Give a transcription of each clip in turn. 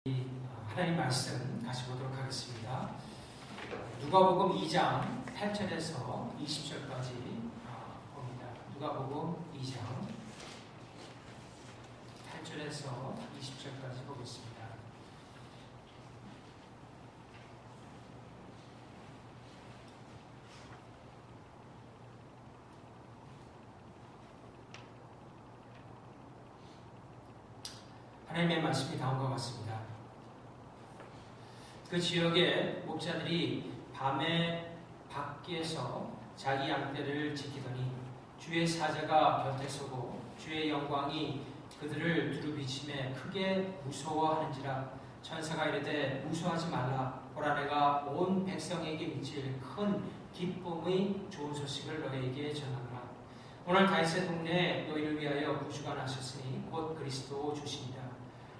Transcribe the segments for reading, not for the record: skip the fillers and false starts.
하나님 말씀 같이 보도록 하겠습니다. 누가복음 2장 8절에서 20절까지 봅니다. 누가복음 2장 8절에서 20절까지 보겠습니다. 하나님의 말씀이 다음과 같습니다. 그 지역에 목자들이 밤에 밖에서 자기 양떼를 지키더니 주의 사자가 곁에 서고 주의 영광이 그들을 두루 비치매 크게 무서워하는지라. 천사가 이르되 무서워하지 말라. 보라, 내가 온 백성에게 미칠 큰 기쁨의 좋은 소식을 너희에게 전하노라. 오늘 다윗의 동네에 너희를 위하여 구주가 나셨으니 곧 그리스도 주시니라.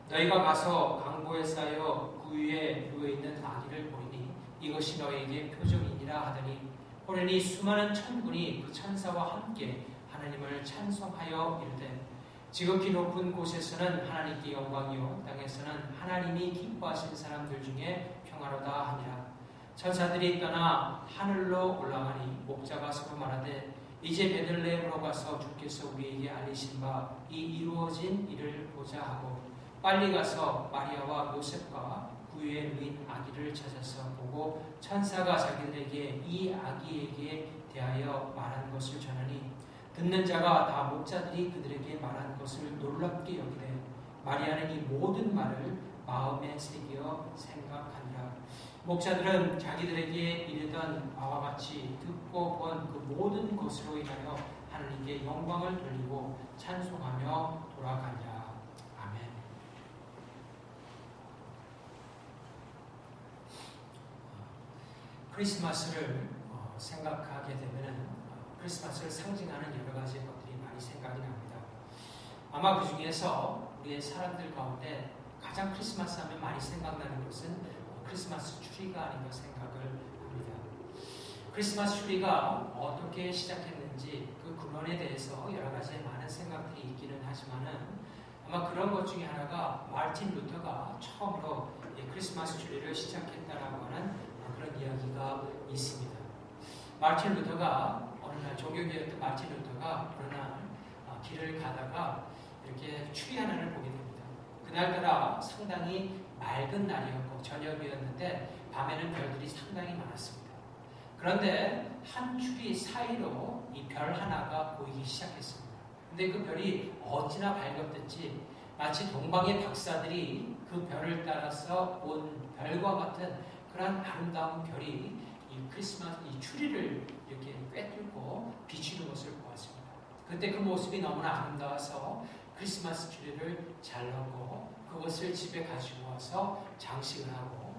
너희가 가서 강보에 쌓여 그 위에 누워있는 아기를 보리니 이것이 너희에게 표적이니라 하더니, 보리니 수많은 천군이 그 천사와 함께 하나님을 찬송하여 이르되, 지극히 높은 곳에서는 하나님께 영광이요 땅에서는 하나님이 기뻐하신 사람들 중에 평화로다 하니라. 천사들이 떠나 하늘로 올라가니 목자가 서로 말하되, 이제 베들레헴으로 가서 주께서 우리에게 알리신 바 이 이루어진 일을 보자 하고 빨리 가서 마리아와 요셉과 그 위에 누인 아기를 찾아서 보고 천사가 자기들에게 이 아기에게 대하여 말한 것을 전하니, 듣는 자가 다 목자들이 그들에게 말한 것을 놀랍게 여기되 마리아는 이 모든 말을 마음에 새겨 생각하니라. 목자들은 자기들에게 이르던 바와 같이 듣고 본 그 모든 것으로 인하여 하나님께 영광을 돌리고 찬송하며 돌아가니라. 크리스마스를 생각하게 되면 크리스마스를 상징하는 여러 가지 것들이 많이 생각이 납니다. 아마 그 중에서 우리의 사람들 가운데 가장 크리스마스 하면 많이 생각나는 것은 크리스마스 트리가 아닌가 생각을 합니다. 크리스마스 트리가 어떻게 시작했는지 그 근원에 대해서 여러 가지 많은 생각들이 있기는 하지만은 아마 그런 것 중에 하나가 마르틴 루터가 처음으로 크리스마스 트리를 시작했다라고 하는 그런 이야기가 있습니다. 마르틴 루터가 어느 날, 종교개혁자 마르틴 루터가 어느 날 길을 가다가 이렇게 추리 하나를 보게 됩니다. 그날따라 상당히 맑은 날이었고 저녁이었는데 밤에는 별들이 상당히 많았습니다. 그런데 한 추리 사이로 이 별 하나가 보이기 시작했습니다. 근데 그 별이 어찌나 밝았든지 마치 동방의 박사들이 그 별을 따라서 온 별과 같은 그런 아름다운 별이 이 크리스마스 이 추리를 이렇게 꿰뚫고 비추는 것을 보았습니다. 그때 그 모습이 너무나 아름다워서 크리스마스 추리를 잘랐고 그것을 집에 가지고 와서 장식을 하고,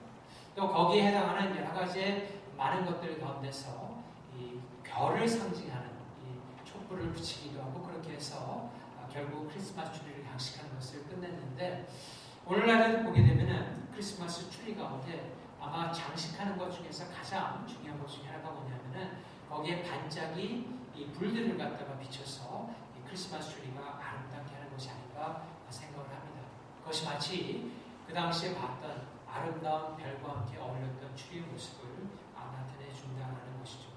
또 거기에 해당하는 여러 가지 많은 것들 가운데서 이 별을 상징하는 이 촛불을 붙이기도 하고, 그렇게 해서 결국 크리스마스 추리를 장식하는 것을 끝냈는데, 오늘날을 보게 되면은 크리스마스 추리 가운데 아마 장식하는 것 중에서 가장 중요한 것 중에 하나가 뭐냐면은 거기에 반짝이 이 불들을 갖다가 비춰서 이 크리스마스 트리가 아름답게 하는 것이 아닌가 생각을 합니다. 그것이 마치 그 당시에 봤던 아름다운 별과 함께 어울렸던 추리의 모습을 나타내 준다는 것이죠.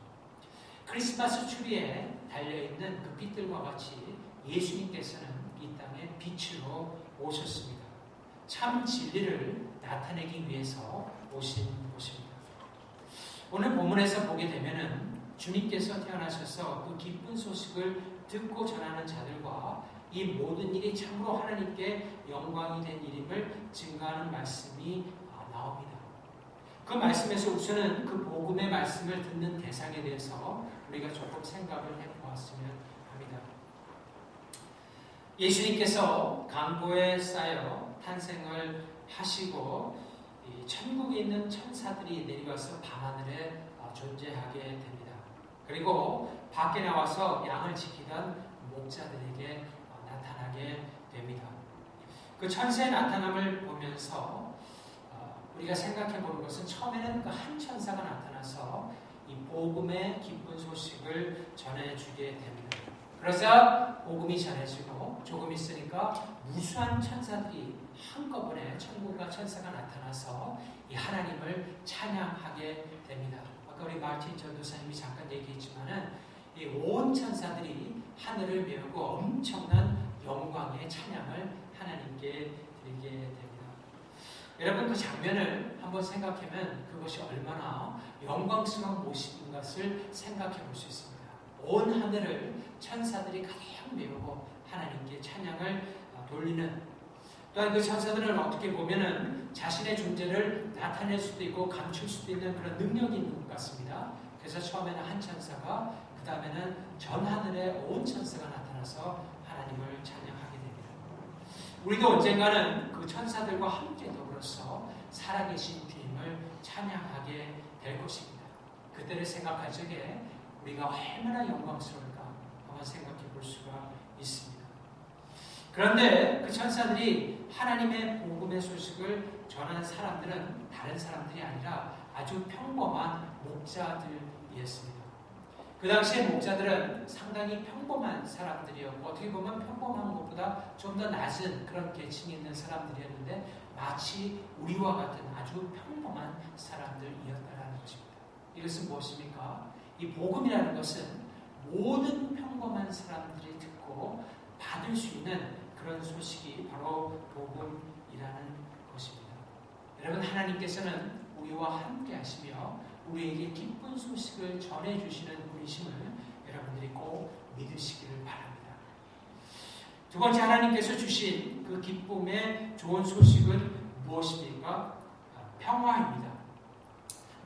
크리스마스 트리에 달려있는 그 빛들과 같이 예수님께서는 이 땅에 빛으로 오셨습니다. 참 진리를 나타내기 위해서 오신 것입니다. 오늘 본문에서 보게 되면은 주님께서 태어나셔서 그 기쁜 소식을 듣고 전하는 자들과 이 모든 일이 참으로 하나님께 영광이 된 일임을 증거하는 말씀이 나옵니다. 그 말씀에서 우선은 그 복음의 말씀을 듣는 대상에 대해서 우리가 조금 생각을 해보았으면 합니다. 예수님께서 강보에 쌓여 탄생을 하시고 천국에 있는 천사들이 내려와서 밤하늘에 존재하게 됩니다. 그리고 밖에 나와서 양을 지키던 목자들에게 나타나게 됩니다. 그 천사의 나타남을 보면서 우리가 생각해 보는 것은, 처음에는 그 한 천사가 나타나서 이 복음의 기쁜 소식을 전해주게 됩니다. 그러자 복음이 전해지고 조금 있으니까 무수한 천사들이 한꺼번에 천군과 천사가 나타나서 이 하나님을 찬양하게 됩니다. 아까 우리 마틴 전도사님이 잠깐 얘기했지만은 이 온 천사들이 하늘을 메우고 엄청난 영광의 찬양을 하나님께 드리게 됩니다. 여러분 그 장면을 한번 생각하면 그것이 얼마나 영광스러운 모습인 것을 생각해 볼 수 있습니다. 온 하늘을 천사들이 가득 메우고 하나님께 찬양을 돌리는, 또한 그 천사들은 어떻게 보면은 자신의 존재를 나타낼 수도 있고 감출 수도 있는 그런 능력이 있는 것 같습니다. 그래서 처음에는 한 천사가, 그 다음에는 전 하늘에 온 천사가 나타나서 하나님을 찬양하게 됩니다. 우리도 언젠가는 그 천사들과 함께 더불어서 살아계신 주님을 찬양하게 될 것입니다. 그때를 생각할 적에 우리가 얼마나 영광스러울까 한번 생각해 볼 수가 있습니다. 그런데 그 천사들이 하나님의 복음의 소식을 전하는 사람들은 다른 사람들이 아니라 아주 평범한 목자들이었습니다. 그 당시에 목자들은 상당히 평범한 사람들이었고 어떻게 보면 평범한 것보다 좀 더 낮은 그런 계층이 있는 사람들이었는데 마치 우리와 같은 아주 평범한 사람들이었다는 것입니다. 이것은 무엇입니까? 이 복음이라는 것은 모든 평범한 사람들이 듣고 받을 수 있는 그런 소식이 바로 복음이라는 것입니다. 여러분 하나님께서는 우리와 함께 하시며 우리에게 기쁜 소식을 전해주시는 분이심을 여러분들이 꼭 믿으시기를 바랍니다. 두 번째 하나님께서 주신 그 기쁨의 좋은 소식은 무엇입니까? 평화입니다.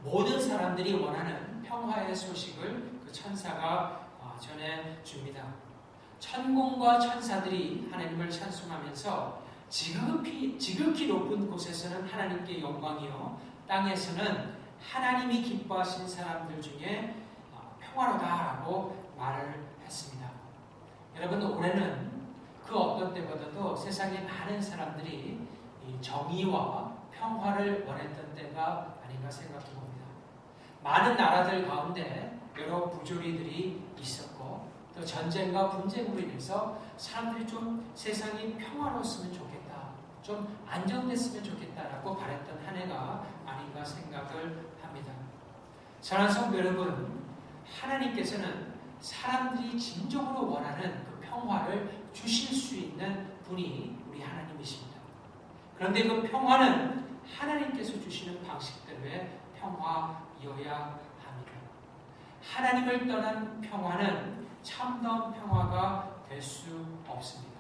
모든 사람들이 원하는 평화의 소식을 그 천사가 전해줍니다. 천군과 천사들이 하나님을 찬송하면서 지극히 높은 곳에서는 하나님께 영광이요 땅에서는 하나님이 기뻐하신 사람들 중에 평화로다라고 말을 했습니다. 여러분 올해는 그 어떤 때보다도 세상에 많은 사람들이 이 정의와 평화를 원했던 때가 아닌가 생각해 봅니다. 많은 나라들 가운데 여러 부조리들이 있었고 또 전쟁과 분쟁으로 인해서 사람들이 좀 세상이 평화로웠으면 좋겠다, 좀 안정됐으면 좋겠다라고 바랬던 한 해가 아닌가 생각을 합니다. 사랑하는 성도 여러분, 하나님께서는 사람들이 진정으로 원하는 그 평화를 주실 수 있는 분이 우리 하나님이십니다. 그런데 그 평화는 하나님께서 주시는 방식대로의 평화여야 합니다. 하나님을 떠난 평화는 참다운 평화가 될 수 없습니다.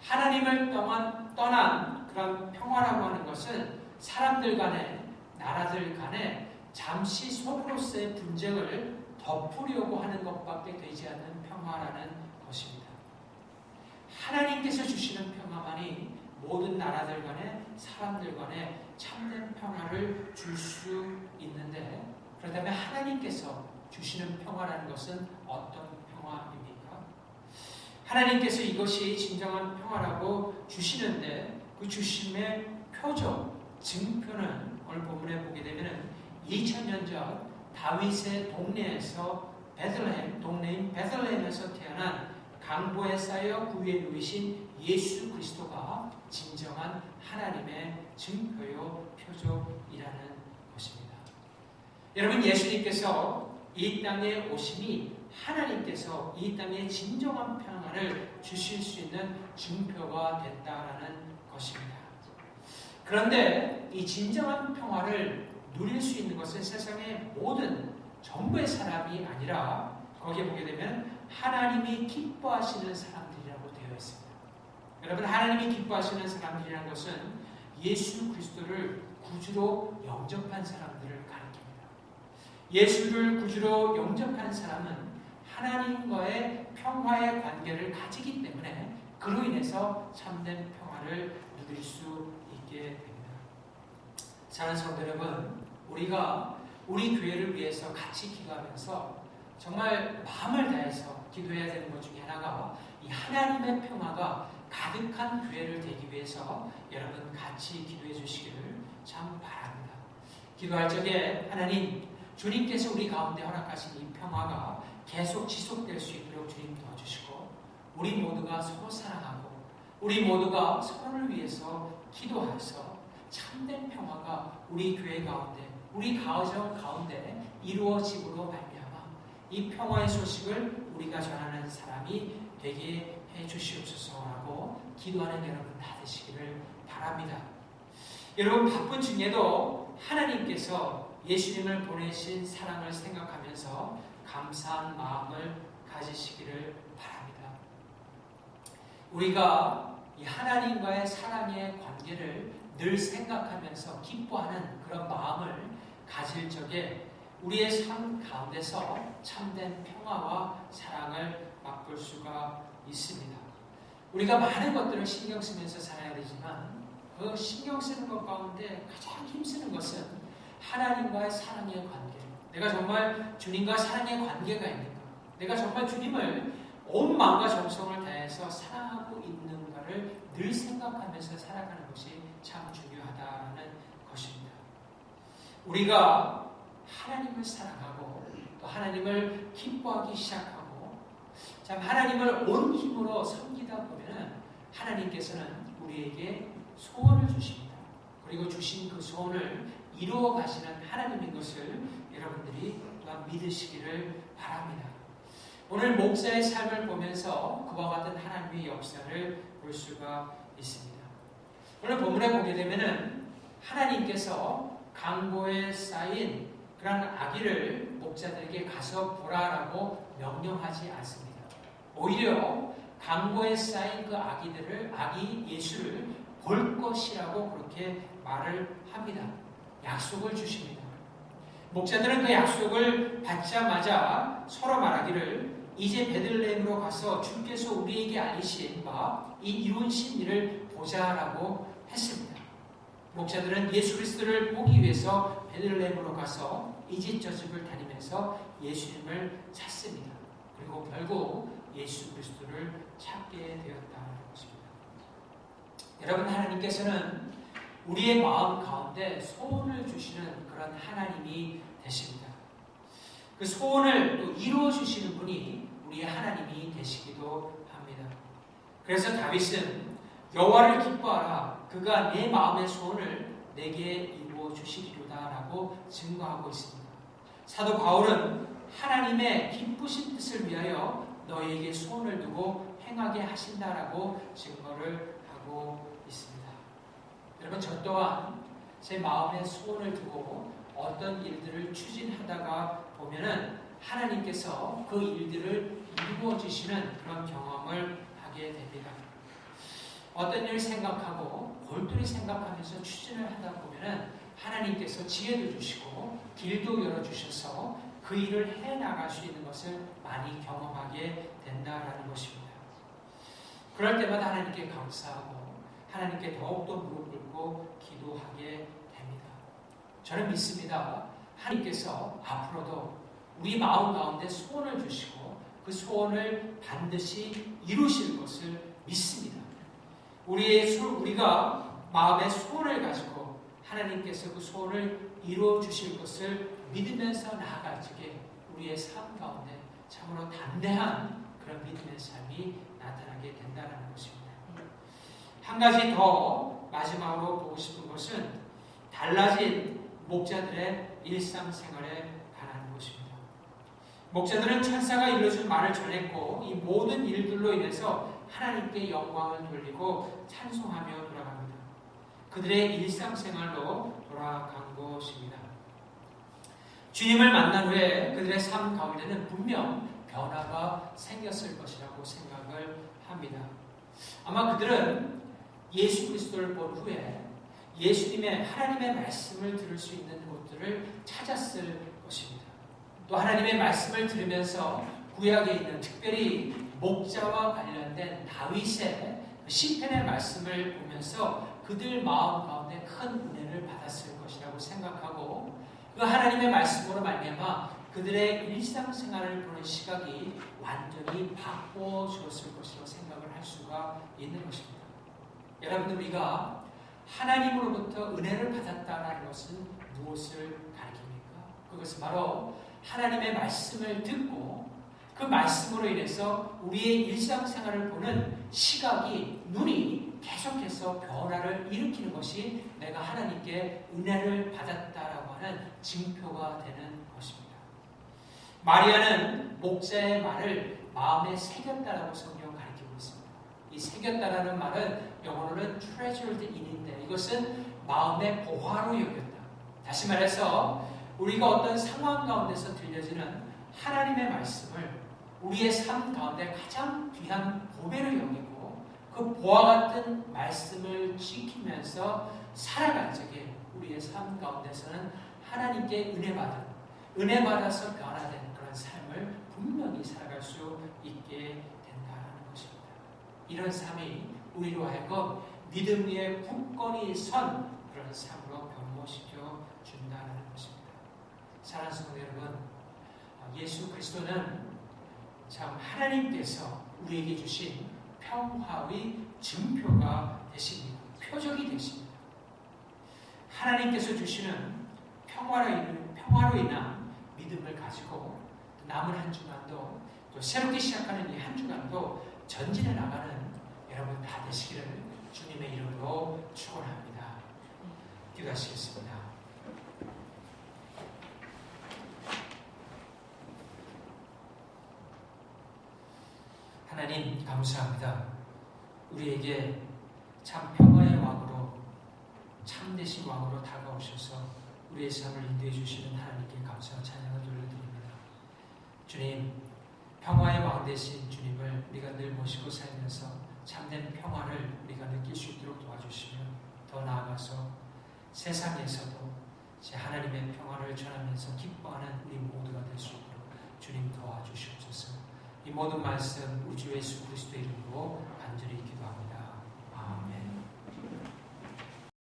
하나님을 떠난 그런 평화라고 하는 것은 사람들 간에, 나라들 간에 잠시 서로로서의 분쟁을 덮으려고 하는 것밖에 되지 않는 평화라는 것입니다. 하나님께서 주시는 평화만이 모든 나라들 간에, 사람들 간에 참된 평화를 줄 수 있는데, 그렇다면 하나님께서 주시는 평화라는 것은 어떤 평화입니까? 하나님께서 이것이 진정한 평화라고 주시는데 그 주심의 표적, 증표는 오늘 본문에 보게 되면 2000년 전 다윗의 동네에서 동네인 베들레헴에서 태어난 강보에 쌓여 구유에 누이신 예수 그리스도가 진정한 하나님의 증표요 표적이라는 것입니다. 여러분 예수님께서 이 땅에 오심이 하나님께서 이 땅에 진정한 평화를 주실 수 있는 증표가 됐다라는 것입니다. 그런데 이 진정한 평화를 누릴 수 있는 것은 세상의 모든 전부의 사람이 아니라 거기에 보게 되면 하나님이 기뻐하시는 사람들이라고 되어 있습니다. 여러분 하나님이 기뻐하시는 사람들이라는 것은 예수 그리스도를 구주로 영접한 사람들을 가리킵니다. 예수를 구주로 영접한 사람은 하나님과의 평화의 관계를 가지기 때문에 그로 인해서 참된 평화를 누릴 수 있게 됩니다. 사랑하는 성도 여러분, 우리가 우리 교회를 위해서 같이 기도하면서 정말 마음을 다해서 기도해야 되는 것 중에 하나가 이 하나님의 평화가 가득한 교회를 되기 위해서 여러분 같이 기도해 주시기를 참 바랍니다. 기도할 적에 하나님, 주님께서 우리 가운데 허락하신 이 평화가 계속 지속될 수 있도록 주님 도와주시고, 우리 모두가 서로 사랑하고 우리 모두가 서로를 위해서 기도해서 참된 평화가 우리 교회 가운데, 우리 가정 가운데 이루어지므로 말미암아 이 평화의 소식을 우리가 전하는 사람이 되게 해주시옵소서라고 기도하는 여러분 다 되시기를 바랍니다. 여러분, 바쁜 중에도 하나님께서 예수님을 보내신 사랑을 생각하면서 감사한 마음을 가지시기를 바랍니다. 우리가 이 하나님과의 사랑의 관계를 늘 생각하면서 기뻐하는 그런 마음을 가질 적에 우리의 삶 가운데서 참된 평화와 사랑을 맛볼 수가 있습니다. 우리가 많은 것들을 신경 쓰면서 살아야 되지만 그 신경 쓰는 것 가운데 가장 힘쓰는 것은 하나님과의 사랑의 관계. 내가 정말 주님과 사랑의 관계가 있는가? 내가 정말 주님을 온 마음과 정성을 다해서 사랑하고 있는가를 늘 생각하면서 살아가는 것이 참 중요하다는 것입니다. 우리가 하나님을 사랑하고 또 하나님을 기뻐하기 시작하고 참 하나님을 온 힘으로 섬기다 보면 하나님께서는 우리에게 소원을 주십니다. 그리고 주신 그 소원을 이루어 가시는 하나님인 것을 여러분들이 또한 믿으시기를 바랍니다. 오늘 목사의 삶을 보면서 그와 같은 하나님의 역사를 볼 수가 있습니다. 오늘 본문에 보게 되면은 하나님께서 강보에 쌓인 그런 아기를 목자들에게 가서 보라라고 명령하지 않습니다. 오히려 강보에 쌓인 그 아기 예수를 볼 것이라고 그렇게 말을 합니다. 약속을 주십니다. 목자들은 그 약속을 받자마자 서로 말하기를 이제 베들레헴으로 가서 주께서 우리에게 알리신 바 이 이루신 일을 보자라고 했습니다. 목자들은 예수 그리스도를 보기 위해서 베들레헴으로 가서 이 집 저 집을 다니면서 예수님을 찾습니다. 그리고 결국 예수 그리스도를 찾게 되었다는 것입니다. 여러분, 하나님께서는 우리의 마음 가운데 소원을 주시는 그런 하나님이 되십니다. 그 소원을 또 이루어 주시는 분이 우리의 하나님이 되시기도 합니다. 그래서 다윗은 여호와를 기뻐하라, 그가 내 마음의 소원을 내게 이루어 주시리로다라고 증거하고 있습니다. 사도 바울은 하나님의 기쁘신 뜻을 위하여 너희에게 소원을 두고 행하게 하신다라고 증거를 하고 있습니다. 여러분, 저 또한 제 마음에 소원을 두고 어떤 일들을 추진하다가 보면은 하나님께서 그 일들을 이루어 주시는 그런 경험을 하게 됩니다. 어떤 일을 생각하고 골똘히 생각하면서 추진을 하다 보면은 하나님께서 지혜도 주시고 길도 열어주셔서 그 일을 해나갈 수 있는 것을 많이 경험하게 된다라는 것입니다. 그럴 때마다 하나님께 감사하고 하나님께 더욱더 무릎 꿇고 기도하게 됩니다. 저는 믿습니다. 하나님께서 앞으로도 우리 마음 가운데 소원을 주시고 그 소원을 반드시 이루실 것을 믿습니다. 우리가 마음의 소원을 가지고 하나님께서 그 소원을 이루어 주실 것을 믿으면서 나아가지게 우리의 삶 가운데 참으로 담대한 그런 믿음의 삶이 나타나게 된다는 것입니다. 한 가지 더 마지막으로 보고 싶은 것은 달라진 목자들의 일상생활에 관한 것입니다. 목자들은 천사가 일러준 말을 전했고 이 모든 일들로 인해서 하나님께 영광을 돌리고 찬송하며 돌아갑니다. 그들의 일상생활로 돌아간 것입니다. 주님을 만난 후에 그들의 삶 가운데는 분명 변화가 생겼을 것이라고 생각을 합니다. 아마 그들은 예수 그리스도를 본 후에 예수님의 하나님의 말씀을 들을 수 있는 곳들을 찾았을 것입니다. 또 하나님의 말씀을 들으면서 구약에 있는 특별히 목자와 관련된 다윗의 시편의 말씀을 보면서 그들 마음 가운데 큰 은혜를 받았을 것이라고 생각하고 그 하나님의 말씀으로 말미암아 그들의 일상생활을 보는 시각이 완전히 바꿔주었을 것이라고 생각을 할 수가 있는 것입니다. 여러분, 우리가 하나님으로부터 은혜를 받았다는 것은 무엇을 가리킵니까? 그것은 바로 하나님의 말씀을 듣고 그 말씀으로 인해서 우리의 일상생활을 보는 시각이, 눈이 계속해서 변화를 일으키는 것이 내가 하나님께 은혜를 받았다라고 하는 징표가 되는 것입니다. 마리아는 목자의 말을 마음에 새겼다라고 성경 가르치고 있습니다. 이 새겼다라는 말은 영어로는 treasured in인데 이것은 마음의 보화로 여겼다. 다시 말해서 우리가 어떤 상황 가운데서 들려지는 하나님의 말씀을 우리의 삶 가운데 가장 귀한 보배를 여기고 그 보화 같은 말씀을 지키면서 살아갈 적에 우리의 삶 가운데서는 하나님께 은혜 받아서 변화된 그런 삶을 분명히 살아갈 수 있게 된다는 것입니다. 이런 삶이 우리로 하여금 믿음 위에 굳건히 선 그런 삶으로 변모시켜 준다는 것입니다. 사랑하는 성도 여러분, 예수 그리스도는 참 하나님께서 우리에게 주신 평화의 증표가 되십니다. 표적이 되십니다. 하나님께서 주시는 평화로 인한 믿음을 가지고 남은 한 주간도 또 새롭게 시작하는 이 한 주간도 전진해 나가는 여러분 다 되시기를 주님의 이름으로 축원합니다. 기도하시겠습니다. 하나님 감사합니다. 우리에게 참 평화의 왕으로 참되신 왕으로 다가오셔서 우리의 삶을 인도해 주시는 하나님께 감사와 찬양을 돌려드립니다. 주님, 평화의 왕 되신 주님을 우리가 늘 모시고 살면서 참된 평화를 우리가 느낄 수 있도록 도와주시며 더 나아가서 세상에서도 제 하나님의 평화를 전하면서 기뻐하는 우리 모두가 될 수 있도록 주님 도와주시옵소서. 이 모든 말씀 우주 예수 그리스도의 이름으로 간절히 기도합니다.